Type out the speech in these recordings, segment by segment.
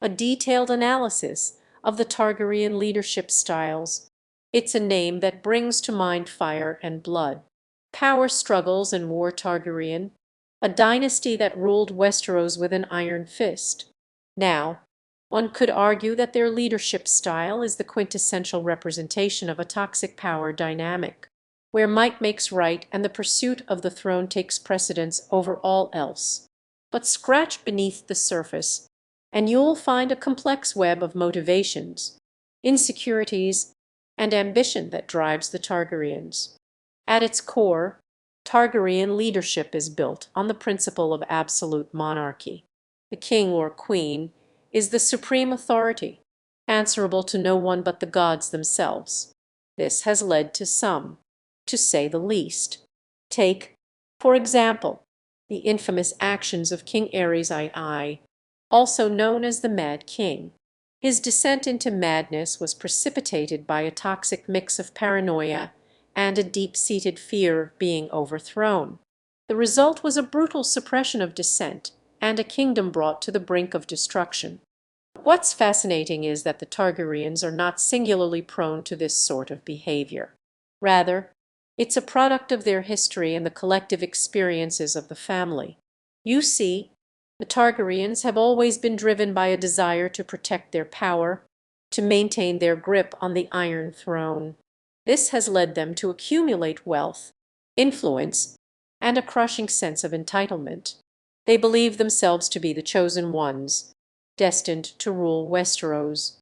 a detailed analysis of the Targaryen leadership styles. It's a name that brings to mind fire and blood. Power struggles and war. Targaryen, a dynasty that ruled Westeros with an iron fist. Now, one could argue that their leadership style is the quintessential representation of a toxic power dynamic, where might makes right and the pursuit of the throne takes precedence over all else. But scratch beneath the surface, and you'll find a complex web of motivations, insecurities, and ambition that drives the Targaryens. At its core, Targaryen leadership is built on the principle of absolute monarchy. The king or queen is the supreme authority, answerable to no one but the gods themselves. This has led to some, to say the least. Take, for example, the infamous actions of King Ares II, also known as the Mad King. His descent into madness was precipitated by a toxic mix of paranoia and a deep-seated fear of being overthrown. The result was a brutal suppression of dissent and a kingdom brought to the brink of destruction. What's fascinating is that the Targaryens are not singularly prone to this sort of behavior. Rather, it's a product of their history and the collective experiences of the family. You see, the Targaryens have always been driven by a desire to protect their power, to maintain their grip on the Iron Throne. This has led them to accumulate wealth, influence, and a crushing sense of entitlement. They believe themselves to be the chosen ones, destined to rule Westeros.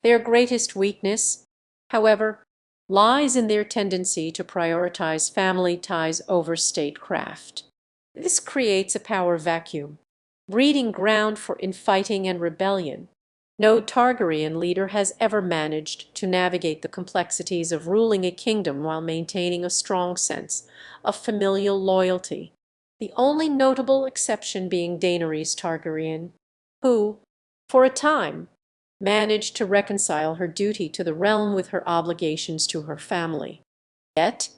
Their greatest weakness, however, lies in their tendency to prioritize family ties over statecraft. This creates a power vacuum, breeding ground for infighting and rebellion. No Targaryen leader has ever managed to navigate the complexities of ruling a kingdom while maintaining a strong sense of familial loyalty, the only notable exception being Daenerys Targaryen, who, for a time, managed to reconcile her duty to the realm with her obligations to her family. Yet,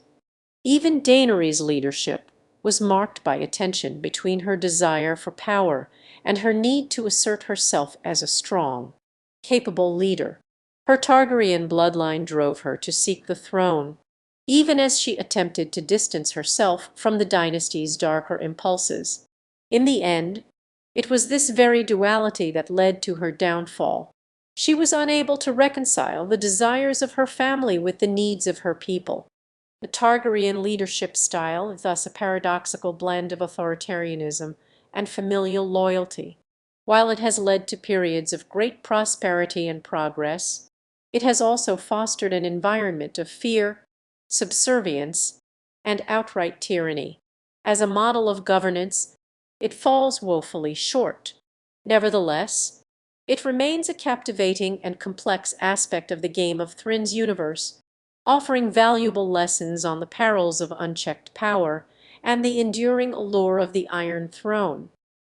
even Daenerys' leadership was marked by a tension between her desire for power and her need to assert herself as a strong, capable leader. Her Targaryen bloodline drove her to seek the throne, even as she attempted to distance herself from the dynasty's darker impulses. In the end, it was this very duality that led to her downfall. She was unable to reconcile the desires of her family with the needs of her people. The Targaryen leadership style is thus a paradoxical blend of authoritarianism and familial loyalty. While it has led to periods of great prosperity and progress, it has also fostered an environment of fear, subservience, and outright tyranny. As a model of governance, it falls woefully short. Nevertheless, it remains a captivating and complex aspect of the Game of Thrones universe, offering valuable lessons on the perils of unchecked power and the enduring allure of the Iron Throne.